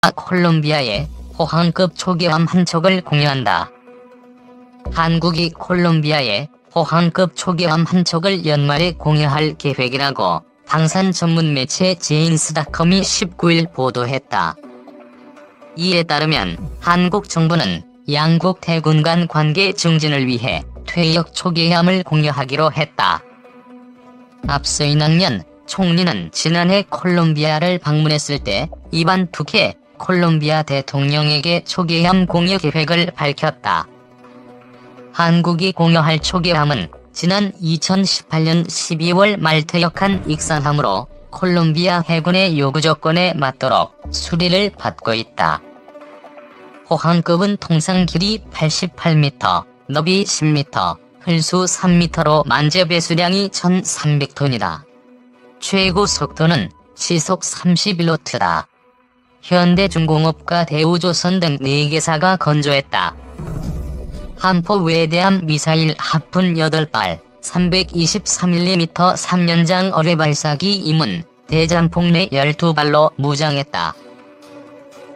콜롬비아에 포항급 초계함 한 척을 공유한다. 한국이 콜롬비아에 포항급 초계함 한 척을 연말에 공유할 계획이라고 방산 전문 매체 제인스닷컴이 19일 보도했다. 이에 따르면 한국 정부는 양국 해군 간 관계 증진을 위해 퇴역 초계함을 공유하기로 했다. 앞서 이낙연 총리는 지난해 콜롬비아를 방문했을 때 이반 두케 콜롬비아 대통령에게 초계함 공유 계획을 밝혔다. 한국이 공유할 초계함은 지난 2018년 12월 말 퇴역한 익산함으로 콜롬비아 해군의 요구 조건에 맞도록 수리를 받고 있다. 포항급은 통상 길이 88m, 너비 10m, 흘수 3m로 만재 배수량이 1300톤이다. 최고 속도는 시속 31km다. 현대중공업과 대우조선 등 4개사가 건조했다. 한포 외대함 미사일 합분 8발, 323mm 3연장 어뢰 발사기 임은 대잠폭 내 12발로 무장했다.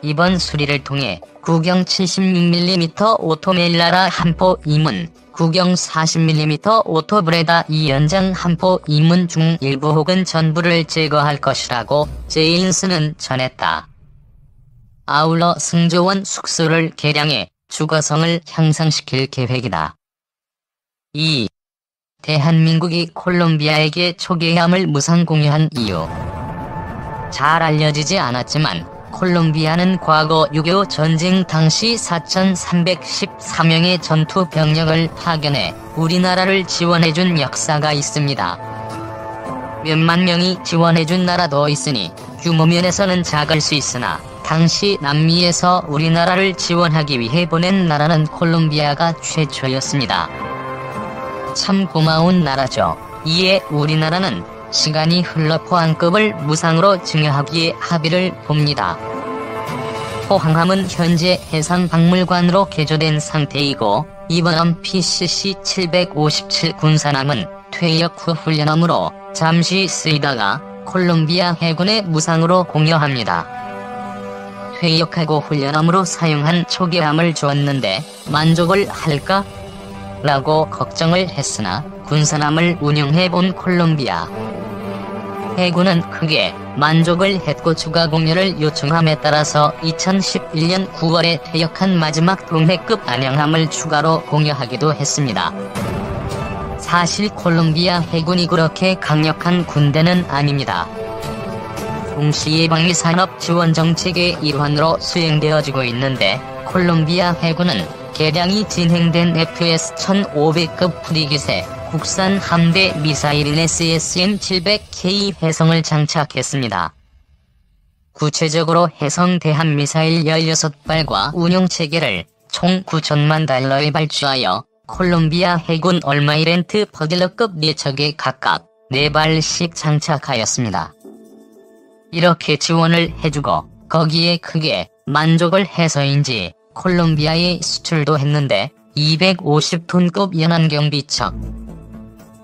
이번 수리를 통해 구경 76mm 오토멜라라 한포 임은, 구경 40mm 오토브레다 2연장 한포 임문 중 일부 혹은 전부를 제거할 것이라고 제인스는 전했다. 아울러 승조원 숙소를 개량해 주거성을 향상시킬 계획이다. 2. 대한민국이 콜롬비아에게 초계함을 무상 공유한 이유. 잘 알려지지 않았지만 콜롬비아는 과거 6.25 전쟁 당시 4,314명의 전투 병력을 파견해 우리나라를 지원해준 역사가 있습니다. 몇만 명이 지원해준 나라도 있으니 규모 면에서는 작을 수 있으나 당시 남미에서 우리나라를 지원하기 위해 보낸 나라는 콜롬비아가 최초였습니다. 참 고마운 나라죠. 이에 우리나라는 시간이 흘러 포항급을 무상으로 증여하기에 합의를 봅니다. 포항함은 현재 해상박물관으로 개조된 상태이고 이번 PCC-757 군산함은 퇴역 후 훈련함으로 잠시 쓰이다가 콜롬비아 해군에 무상으로 공여합니다. 퇴역하고 훈련함으로 사용한 초계함을 주었는데 만족을 할까? 라고 걱정을 했으나 군산함을 운용해본 콜롬비아 해군은 크게 만족을 했고 추가 공유를 요청함에 따라서 2011년 9월에 퇴역한 마지막 동해급 안양함을 추가로 공유하기도 했습니다. 사실 콜롬비아 해군이 그렇게 강력한 군대는 아닙니다. 동시에 방위산업 지원 정책의 일환으로 수행되어지고 있는데 콜롬비아 해군은 개량이 진행된 FS-1500급 프리깃에 국산 함대 미사일인 SSN-700K 해성을 장착했습니다. 구체적으로 해성 대함미사일 16발과 운용체계를 총 9천만 달러에 발주하여 콜롬비아 해군 얼마이렌트 버딜러급 4척에 각각 4발씩 장착하였습니다. 이렇게 지원을 해주고 거기에 크게 만족을 해서인지 콜롬비아에 수출도 했는데 250톤급 연안경비척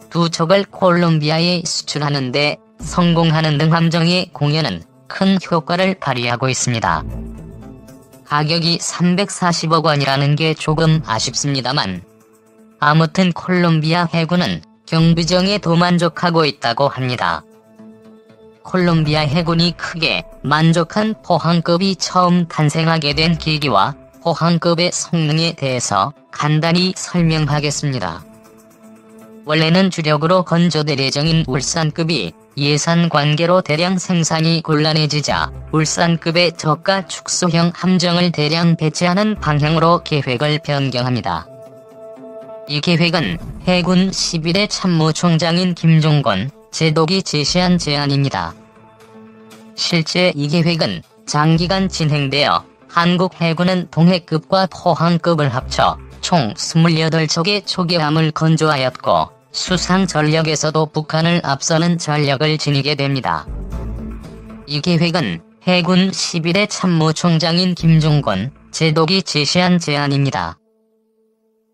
2척을 콜롬비아에 수출하는데 성공하는 등 함정의 공여는 큰 효과를 발휘하고 있습니다. 가격이 340억 원이라는 게 조금 아쉽습니다만 아무튼 콜롬비아 해군은 경비정에도 만족하고 있다고 합니다. 콜롬비아 해군이 크게 만족한 포항급이 처음 탄생하게 된 계기와 포항급의 성능에 대해서 간단히 설명하겠습니다. 원래는 주력으로 건조될 예정인 울산급이 예산 관계로 대량 생산이 곤란해지자 울산급의 저가 축소형 함정을 대량 배치하는 방향으로 계획을 변경합니다. 이 계획은 해군 11회 참모총장인 김종건 제독이 제시한 제안입니다. 실제 이 계획은 장기간 진행되어 한국 해군은 동해급과 포항급을 합쳐 총 28척의 초계함을 건조하였고 수상 전력에서도 북한을 앞서는 전력을 지니게 됩니다. 이 계획은 해군 11회 참모총장인 김종건 제독이 제시한 제안입니다.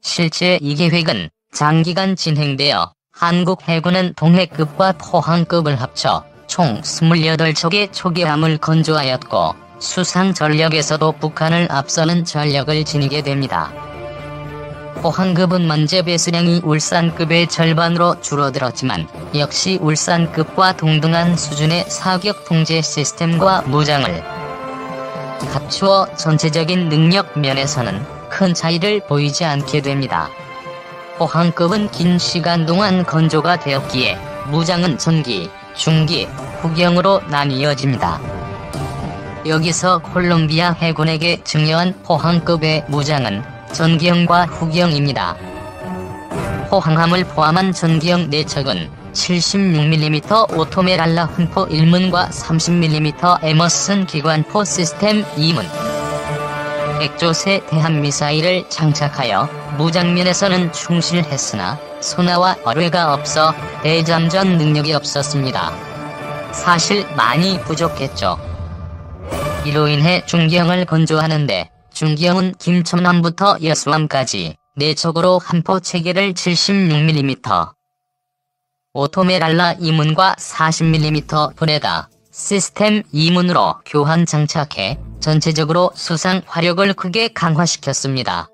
실제 이 계획은 장기간 진행되어 한국 해군은 동해급과 포항급을 합쳐 총 28척의 초계함을 건조하였고 수상 전력에서도 북한을 앞서는 전력을 지니게 됩니다. 포항급은 만재 배수량이 울산급의 절반으로 줄어들었지만 역시 울산급과 동등한 수준의 사격 통제 시스템과 무장을 갖추어 전체적인 능력 면에서는 큰 차이를 보이지 않게 됩니다. 포항급은 긴 시간 동안 건조가 되었기에 무장은 전기, 중기, 후경으로 나뉘어집니다. 여기서 콜롬비아 해군에게 증여한 포항급의 무장은 전기형과 후경입니다. 포항함을 포함한 전기형 4척은 76mm 오토메랄라 훈포 1문과 30mm 에머슨 기관포 시스템 2문, 액조세 대한미사일을 장착하여 무장면에서는 충실했으나 소나와 어뢰가 없어 대잠전 능력이 없었습니다. 사실 많이 부족했죠. 이로 인해 중기형을 건조하는데 중기형은 김천함부터 여수함까지 4척으로 한포 체계를 76mm, 오토메랄라 2문과 40mm 브레다 시스템 2문으로 교환 장착해 전체적으로 수상 화력을 크게 강화시켰습니다.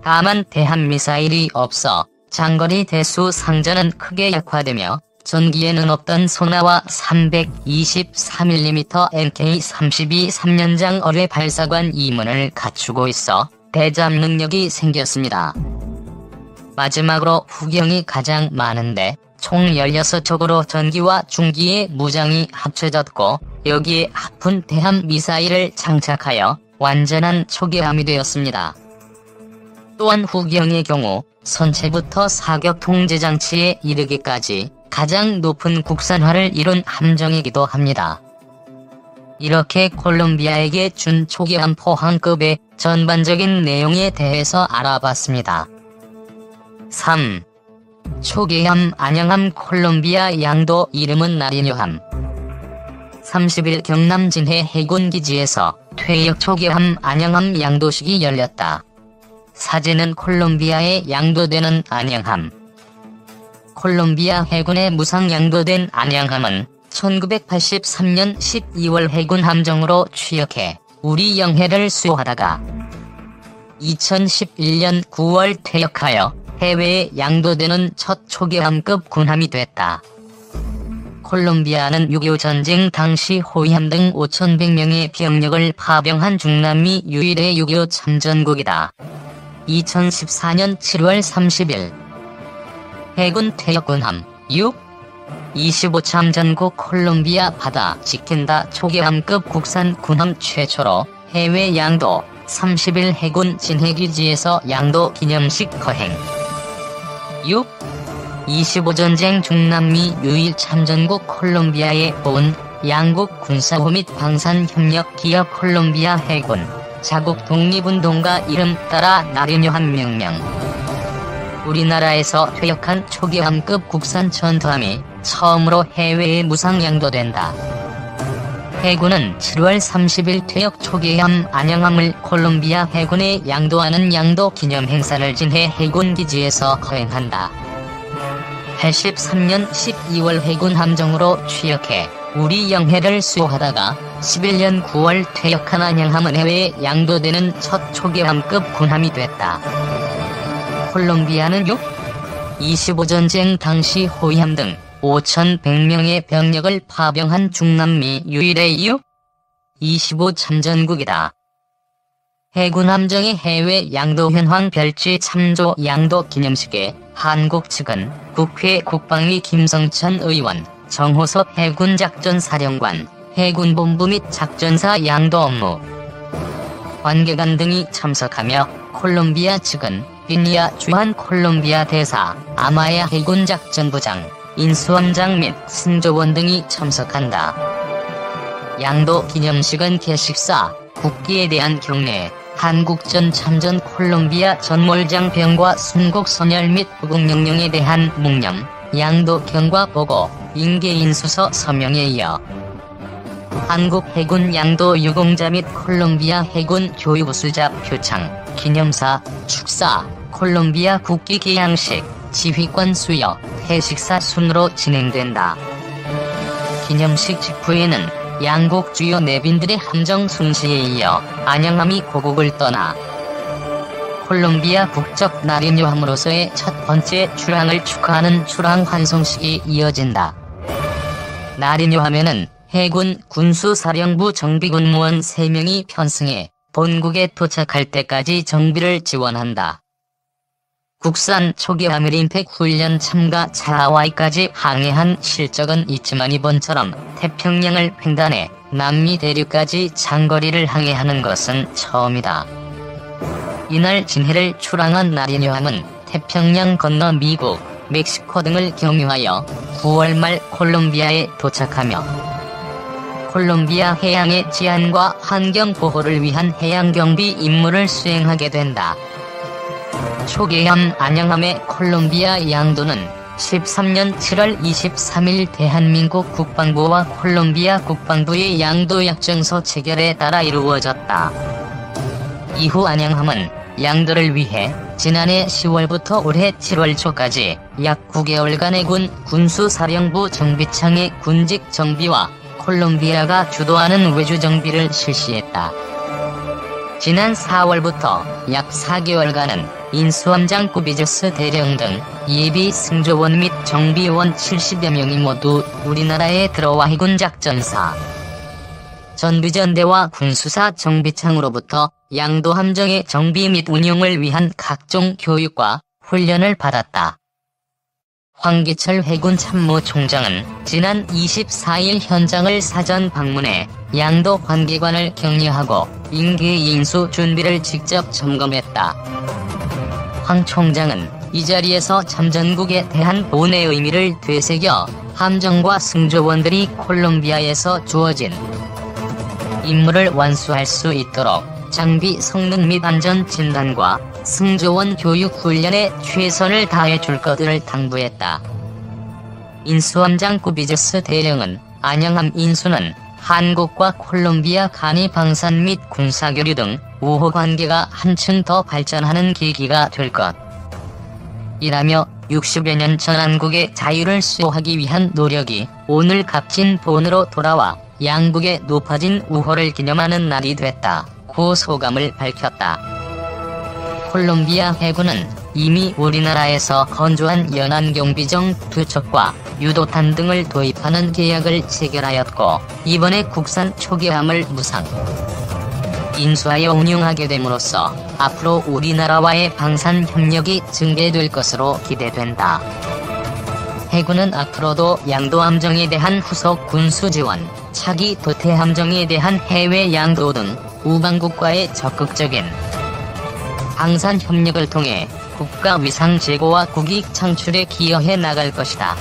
다만 대한미사일이 없어 장거리 대수 상전은 크게 약화되며 전기에는 없던 소나와 323mm NK-32 3연장 어뢰 발사관 2문을 갖추고 있어 대잠 능력이 생겼습니다. 마지막으로 후경이 가장 많은데 총 16척으로 전기와 중기의 무장이 합쳐졌고 여기에 하푼 대함미사일을 장착하여 완전한 초계함이 되었습니다. 또한 후경의 경우 선체부터 사격 통제장치에 이르기까지 가장 높은 국산화를 이룬 함정이기도 합니다. 이렇게 콜롬비아에게 준 초계함 포항급의 전반적인 내용에 대해서 알아봤습니다. 3. 초계함 안양함 콜롬비아 양도 이름은 나리뇨함. 30일 경남 진해 해군기지에서 퇴역 초계함 안양함 양도식이 열렸다. 사진은 콜롬비아에 양도되는 안양함. 콜롬비아 해군에 무상 양도된 안양함은 1983년 12월 해군 함정으로 취역해 우리 영해를 수호하다가 2011년 9월 퇴역하여 해외에 양도되는 첫 초계함급 군함이 됐다. 콜롬비아는 6.25 전쟁 당시 호위함 등 5,100명의 병력을 파병한 중남미 유일의 6.25 참전국이다. 2014년 7월 30일 해군 퇴역군함 25 참전국 콜롬비아 바다 지킨다 초계함급 국산 군함 최초로 해외 양도 30일 해군 진해기지에서 양도 기념식 거행. 25 전쟁 중남미 유일 참전국 콜롬비아에 온 양국 군사호 및 방산협력 기업 콜롬비아 해군 자국 독립운동가 이름 따라 나리뇨함 명명. 우리나라에서 퇴역한 초계함급 국산 전투함이 처음으로 해외에 무상 양도된다. 해군은 7월 30일 퇴역 초계함 안양함을 콜롬비아 해군에 양도하는 양도 기념 행사를 진해 해군기지에서 거행한다. 83년 12월 해군 함정으로 취역해 우리 영해를 수호하다가 11년 9월 퇴역한 안양함은 해외에 양도되는 첫 초계함급 군함이 됐다. 콜롬비아는 25 전쟁 당시 호위함 등 5,100명의 병력을 파병한 중남미 유일의 25 참전국이다. 해군 함정의 해외 양도 현황 별지 참조 양도 기념식에 한국 측은 국회 국방위 김성천 의원, 정호섭 해군작전사령관, 해군본부 및 작전사 양도 업무 관계관 등이 참석하며 콜롬비아 측은 비니아 주한 콜롬비아 대사, 아마야 해군작전부장, 인수원장 및 승조원 등이 참석한다. 양도 기념식은 개식사, 국기에 대한 경례, 한국전 참전 콜롬비아 전몰장병과 순국 선열 및 부국영령에 대한 묵념, 양도 경과 보고, 인계인수서 서명에 이어 한국 해군 양도 유공자 및 콜롬비아 해군 교육수자 표창, 기념사, 축사, 콜롬비아 국기 개양식, 지휘관 수여, 회식사 순으로 진행된다. 기념식 직후에는 양국 주요 내빈들의 함정 순시에 이어 안양함이 고국을 떠나 콜롬비아 국적 나리뇨함으로서의 첫 번째 출항을 축하하는 출항 환송식이 이어진다. 나리뇨함에는 해군 군수사령부 정비군무원 3명이 편승해 본국에 도착할 때까지 정비를 지원한다. 국산 초기 아메린팩 훈련 참가 하와이까지 항해한 실적은 있지만 이번처럼 태평양을 횡단해 남미 대륙까지 장거리를 항해하는 것은 처음이다. 이날 진해를 출항한 나리뇨함은 태평양 건너 미국, 멕시코 등을 경유하여 9월 말 콜롬비아에 도착하며 콜롬비아 해양의治安과 환경 보호를 위한 해양경비 임무를 수행하게 된다. 초계함 안양함의 콜롬비아 양도는 13년 7월 23일 대한민국 국방부와 콜롬비아 국방부의 양도 약정서 체결에 따라 이루어졌다. 이후 안양함은 양도를 위해 지난해 10월부터 올해 7월 초까지 약 9개월간의 군 군수사령부 정비창의 군직 정비와 콜롬비아가 주도하는 외주 정비를 실시했다. 지난 4월부터 약 4개월간은 인수함장 꾸비저스 대령 등 예비 승조원 및 정비원 70여 명이 모두 우리나라에 들어와 해군 작전사, 전비전대와 군수사 정비창으로부터 양도 함정의 정비 및 운용을 위한 각종 교육과 훈련을 받았다. 황기철 해군 참모총장은 지난 24일 현장을 사전 방문해 양도 관계관을 격려하고 임기 인수 준비를 직접 점검했다. 황 총장은 이 자리에서 참전국에 대한 본의 의미를 되새겨 함정과 승조원들이 콜롬비아에서 주어진 임무를 완수할 수 있도록 장비 성능 및 안전 진단과 승조원 교육 훈련에 최선을 다해줄 것을 당부했다. 인수함장 꾸비저스 대령은 안양함 인수는 한국과 콜롬비아 간의 방산 및 군사교류 등 우호 관계가 한층 더 발전하는 계기가 될 것이라며 60여 년 전 한국의 자유를 수호하기 위한 노력이 오늘 값진 보온으로 돌아와 양국의 높아진 우호를 기념하는 날이 됐다고 소감을 밝혔다. 콜롬비아 해군은 이미 우리나라에서 건조한 연안경비정 2척과 유도탄 등을 도입하는 계약을 체결하였고 이번에 국산 초계함을 무상 인수하여 운용하게 됨으로써 앞으로 우리나라와의 방산 협력이 증대될 것으로 기대된다. 해군은 앞으로도 양도함정에 대한 후속 군수 지원, 차기 도태함정에 대한 해외 양도 등 우방국과의 적극적인 방산 협력을 통해 국가 위상 제고와 국익 창출에 기여해 나갈 것이다.